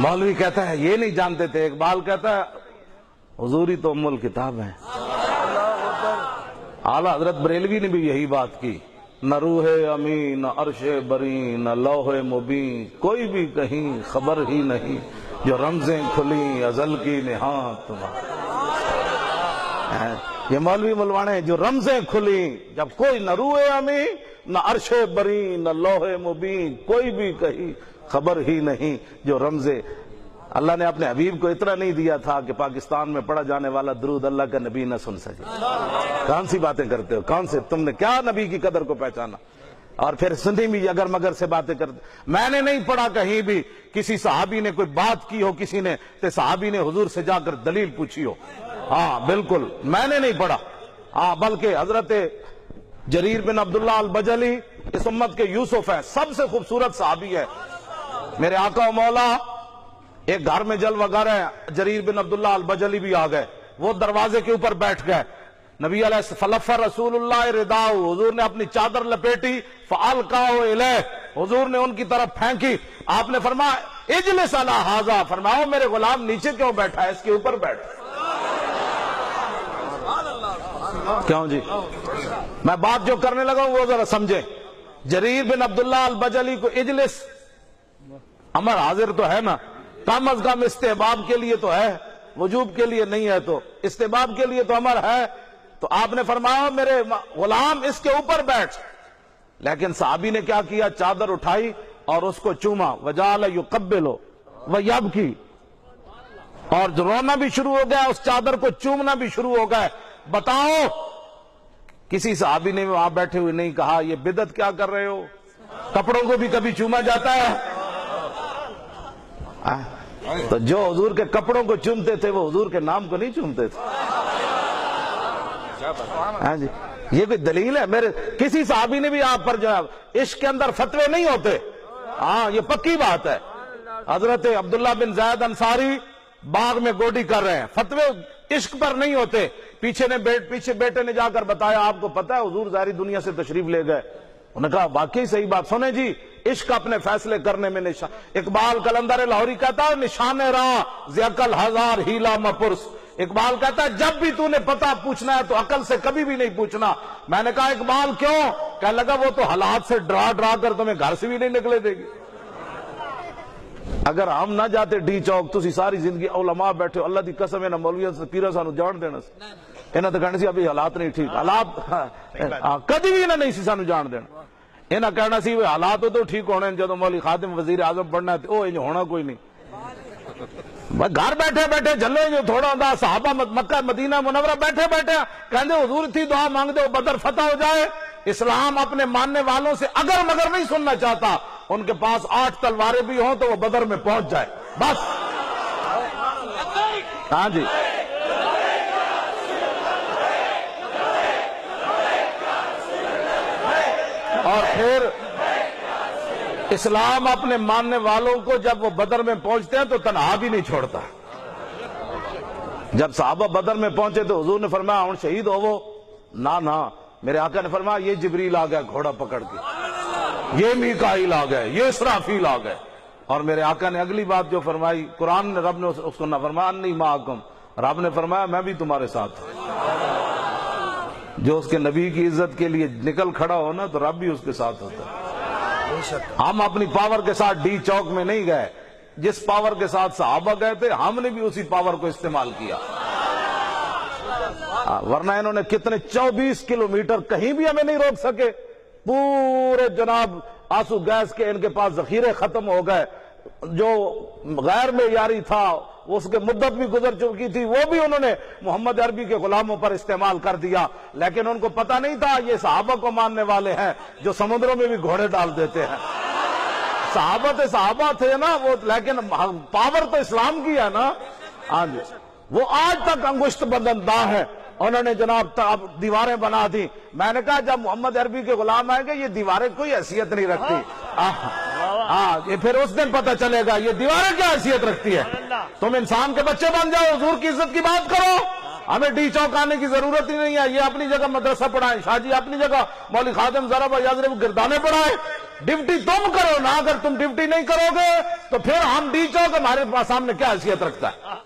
मौलवी कहता है ये नहीं जानते थे, इकबाल कहता है हुजूर ही तो उम्मुल किताब है। आला हजरत बरेलवी ने भी यही बात की, न रूहे अमी न अर्शे बरी न लौहे मुबी, कोई भी कहीं खबर ही नहीं, जो रमजें खुली अजल की निहात तुम्हारी। ये मौलवी मुलवाने जो रमजें खुली, जब कोई न रूहे अमी न अर्शे बरी न लौहे मुबी, कोई भी कहीं खबर ही नहीं, जो रमजे। अल्लाह ने अपने हबीब को इतना नहीं दिया था कि पाकिस्तान में पढ़ा जाने वाला दुरूद अल्लाह का नबी न सुन सके। कौन सी बातें करते हो, कौन से, तुमने क्या नबी की कदर को पहचाना? और फिर सुन्नी भी अगर मगर से बातें करते। मैंने नहीं पढ़ा कहीं भी किसी सहाबी ने कोई बात की हो किसी ने, तो सहाबी ने हुजूर से जाकर दलील पूछी हो। हाँ बिल्कुल मैंने नहीं पढ़ा। हाँ बल्कि हजरत जरीर बिन अब्दुल्लाह अल बजली इस उम्मत के यूसुफ है, सबसे खूबसूरत सहाबी है। मेरे आका और मौला एक घर में जल वगा रहे, जरीर बिन अब्दुल्लाह अल बजली भी आ गए, वो दरवाजे के ऊपर बैठ गए। नबी अलैहि फलफ़ रसूलुल्लाह रिदाउ, हुजूर ने अपनी चादर लपेटी, फ़अल्क़ाहु इलैह, हुजूर ने उनकी तरफ फेंकी। आपने फरमाया इजलिस अला हाज़ा, फरमाओ मेरे गुलाम नीचे क्यों बैठा है, इसके ऊपर बैठ। क्यों जी, मैं बात जो करने लगा हूं वो जरा समझे। जरीर बिन अब्दुल्लाह अल बजली को इजलिस अमर हाजिर तो है ना, कम अज कम इस्तेहबाब के लिए तो है, वजूब के लिए नहीं है, तो इस्तेहबाब के लिए तो अमर है। तो आपने फरमाया मेरे गुलाम इसके ऊपर बैठ। लेकिन साहबी ने क्या किया, चादर उठाई और उसको चूमा, वजाल युक़ब्बिलु व यबकी, और रोना भी शुरू हो गया, उस चादर को चूमना भी शुरू हो गया। बताओ किसी साहबी ने वहां बैठे हुए नहीं कहा ये बिदअत क्या कर रहे हो, कपड़ों को भी कभी चूमा जाता है? तो जो हुजूर के कपड़ों को चूमते थे वो हुजूर के नाम को नहीं चूमते थे। हाँ जी, ये कोई दलील है? मेरे किसी साहबी ने भी आप पर जो इश्क के अंदर फतवे नहीं होते। हाँ ये पक्की बात है। हजरत अब्दुल्लाह बिन ज़ैद अंसारी बाग में गोडी कर रहे हैं, फतवे इश्क पर नहीं होते। पीछे बेटे ने जाकर बताया आपको पता है हुजूर ज़ाहिरी दुनिया से तशरीफ ले गए। उन्होंने कहा वाकई सही बात। सुने जी, इश्क अपने फैसले करने में निशान। इकबाल कलंदर लाहौरी कहता है निशान राह ज़ियकल हजार हीला मपुरस। इकबाल कहता है जब भी तूने पता पूछना है तो अकल से कभी भी नहीं पूछना। मैंने कहा इकबाल क्यों? कहने लगा वो तो हालात से डरा डरा कर तुम्हें घर से भी नहीं निकले देगी। अगर हम ना जाते डी चौक, तुसी सारी जिंदगी उलमा बैठे हो, अल्लाह की कसम है ना मौलवियों से पीरा सानू जान देना इन्हें तो कहना सी अभी हालात नहीं ठीक, हालात कभी भी इन्हें नहीं सी सानू जान देना। इन्हें कहना सी हालात तो ठीक होने, जो मौलवी खादिम वजीर आजम बनना है वो इंज होना कोई नहीं। घर बैठे बैठे झल्ले जो थोड़ा होता सहाबा मक्का मदीना मुनव्वरा बैठे बैठे कहते हुजूर थी दुआ मांगते हो बदर फतह हो जाए। इस्लाम अपने मानने वालों से अगर मगर नहीं सुनना चाहता, उनके पास 8 तलवारें भी हों तो वो बदर में पहुंच जाए बस। हाँ जी, और फिर इस्लाम अपने मानने वालों को जब वो बदर में पहुंचते हैं तो तन्हा भी नहीं छोड़ता। जब साहबा बदर में पहुंचे तो हुजूर ने फरमाया हम शहीद हो वो ना ना, मेरे आका ने फरमाया ये जिब्रील आ गया घोड़ा पकड़ के, ये मीकाईल आ गए, ये इसराफील आ गए। और मेरे आका ने अगली बात जो फरमाई, कुरान ने रब ने उसको ना फरमाया अन्नी माअकुम, रब ने फरमाया मैं भी तुम्हारे साथ हूं। जो उसके नबी की इज्जत के लिए निकल खड़ा हो ना तो रब भी उसके साथ होता है। हम अपनी पावर के साथ डी चौक में नहीं गए, जिस पावर के साथ सहाबा गए थे हमने भी उसी पावर को इस्तेमाल किया। वरना इन्होंने कितने 24 किलोमीटर कहीं भी हमें नहीं रोक सके। पूरे जनाब आंसू गैस के इनके पास जखीरे खत्म हो गए। जो गैर मेयारी था उसके मुद्दत भी गुजर चुकी थी, वो भी उन्होंने मोहम्मद अरबी के गुलामों पर इस्तेमाल कर दिया। लेकिन उनको पता नहीं था ये सहाबा को मानने वाले हैं जो समुद्रों में भी घोड़े डाल देते हैं। सहाबा थे ना वो, लेकिन पावर तो इस्लाम की है ना। हाँ जी, वो आज तक अंगुष्ठ बंदनदा है। उन्होंने जनाब दीवारें बना दी। मैंने कहा जब मोहम्मद अरबी के गुलाम आएंगे ये दीवारें कोई हैसियत नहीं रखती। हाँ, ये फिर उस दिन पता चलेगा ये दीवारें क्या हैसियत रखती है। तुम इंसान के बच्चे बन जाओ, हुजूर की इज्जत की बात करो, हमें डी चौक आने की जरूरत ही नहीं है। ये अपनी जगह मदरसा पढ़ाए, शाहजी अपनी जगह मौलवी खादिम जरा याजरे गिरदाने पढ़ाए, ڈیوٹی تم کرو نا، اگر تم ڈیوٹی نہیں کرو گے تو پھر ہم ڈی چوک ہمارے سامنے کیا حیثیت رکھتا ہے؟